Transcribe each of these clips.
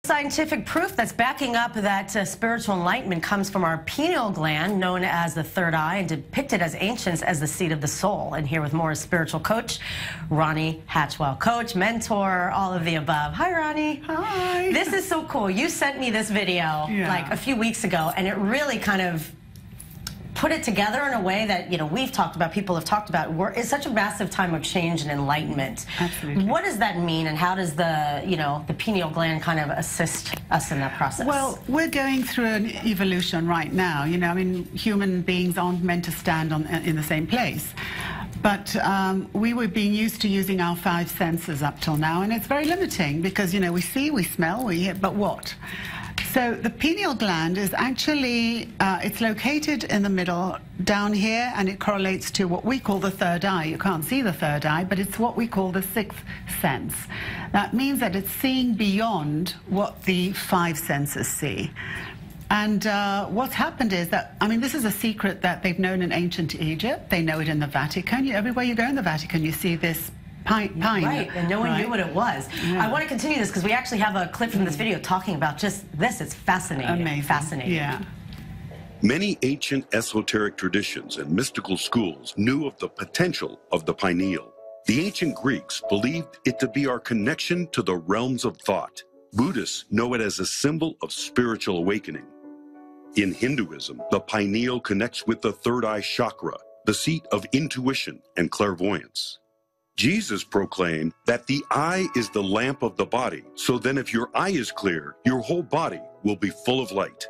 Scientific proof that's backing up that spiritual enlightenment comes from our pineal gland, known as the third eye, and depicted as ancients as the seat of the soul. And here with more is spiritual coach Ronnie Hatchwell. Coach, mentor, all of the above. Hi, Ronnie. Hi. This is so cool. You sent me this video like a few weeks ago, and it really kind of put it together in a way that, we've talked about, people have talked about. It's such a massive time of change and enlightenment. Absolutely. What does that mean, and how does the, the pineal gland kind of assist us in that process? Well, we're going through an evolution right now. I mean, human beings aren't meant to stand in the same place. But we were being used to using our 5 senses up till now, and it's very limiting because, we see, we smell, we hear, but what? So the pineal gland is actually, it's located in the middle down here, and it correlates to what we call the third eye. You can't see the third eye, but it's what we call the 6th sense. That means that it's seeing beyond what the 5 senses see. And what's happened is that, I mean, this is a secret that they've known in ancient Egypt. They know it in the Vatican. Everywhere you go in the Vatican, you see this pine. Right, and no one knew what it was. Yeah. I want to continue this because we actually have a clip from this video talking about just this. It's fascinating. Amazing. Fascinating. Yeah. Many ancient esoteric traditions and mystical schools knew of the potential of the pineal. The ancient Greeks believed it to be our connection to the realms of thought. Buddhists know it as a symbol of spiritual awakening. In Hinduism, the pineal connects with the third eye chakra, the seat of intuition and clairvoyance. Jesus proclaimed that the eye is the lamp of the body, so then if your eye is clear, your whole body will be full of light.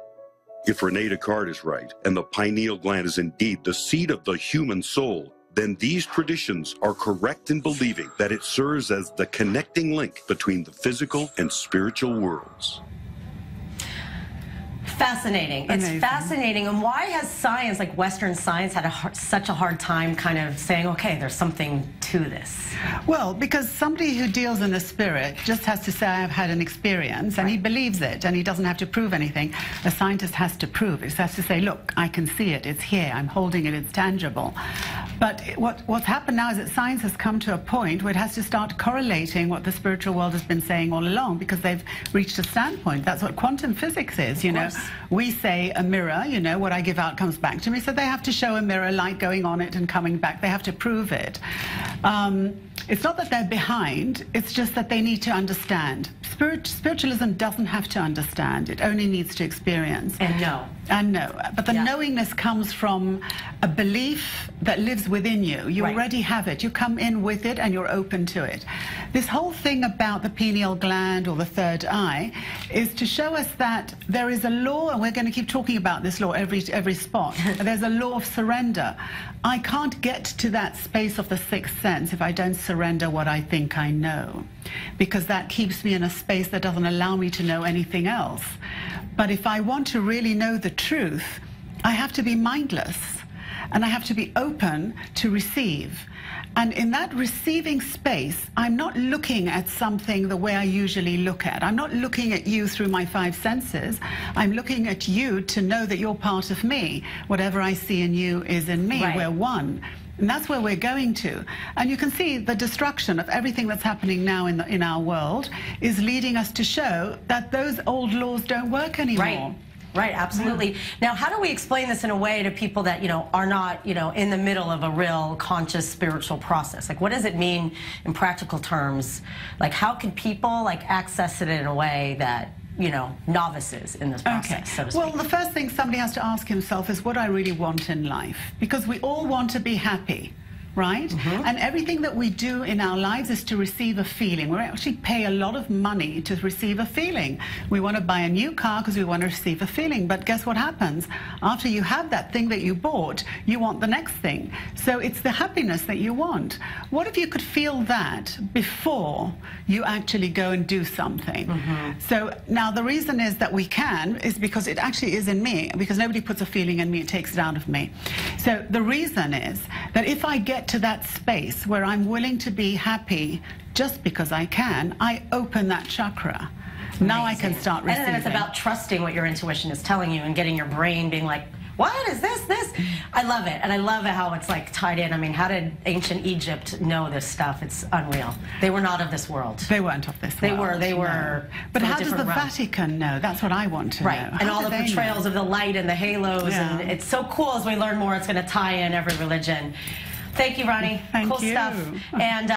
If Rene Descartes is right, and the pineal gland is indeed the seat of the human soul, then these traditions are correct in believing that it serves as the connecting link between the physical and spiritual worlds. Fascinating. Amazing. It's fascinating. And why has science, like Western science, had such a hard time kind of saying, okay, there's something to this? Well, because somebody who deals in the spirit just has to say, I've had an experience, and he believes it, and he doesn't have to prove anything. A scientist has to prove it. He has to say, look, I can see it, it's here, I'm holding it, it's tangible. But what's happened now is that science has come to a point where it has to start correlating what the spiritual world has been saying all along, because they've reached a standpoint. That's what quantum physics is, We say a mirror, what I give out comes back to me, so they have to show a mirror, light going on it and coming back. They have to prove it. It's not that they're behind, it's just that they need to understand. Spiritualism doesn't have to understand, it only needs to experience. And know. And know. But the knowingness comes from a belief that lives within you. You already have it. You come in with it and you're open to it. This whole thing about the pineal gland or the third eye is to show us that there is a law, and we're going to keep talking about this law every spot. There's a law of surrender. I can't get to that space of the 6th sense if I don't surrender what I think I know, because that keeps me in a space that doesn't allow me to know anything else. But if I want to really know the truth, I have to be mindless, and I have to be open to receive. And in that receiving space, I'm not looking at something the way I usually look at. I'm not looking at you through my 5 senses. I'm looking at you to know that you're part of me. Whatever I see in you is in me. We're one. And that's where we're going to. And you can see the destruction of everything that's happening now in our world is leading us to show that those old laws don't work anymore. Right, absolutely. Now, how do we explain this in a way to people that, are not, in the middle of a real conscious spiritual process? Like, what does it mean in practical terms? Like, how can people, access it in a way that, novices in this process, so to speak? Well, the first thing somebody has to ask himself is what I really want in life. Because we all want to be happy. Right? And everything that we do in our lives is to receive a feeling. We actually pay a lot of money to receive a feeling. We want to buy a new car because we want to receive a feeling. But guess what happens? After you have that thing that you bought, you want the next thing. So it's the happiness that you want. What if you could feel that before you actually go and do something? So now the reason is that we can is because it actually is in me, because nobody puts a feeling in me, it takes it out of me. So the reason is that if I get to that space where I'm willing to be happy just because I can, I open that chakra. Now I can start receiving. And then it's about trusting what your intuition is telling you and getting your brain being like, what is this? I love it, and I love how it's like tied in. I mean, how did ancient Egypt know this stuff? It's unreal. They were not of this world. They weren't of this world. They were. But how does the Vatican know? That's what I want to know. And all the portrayals of the light and the halos, and it's so cool. As we learn more, it's going to tie in every religion. Thank you, Ronnie. Thank you. Cool stuff. And.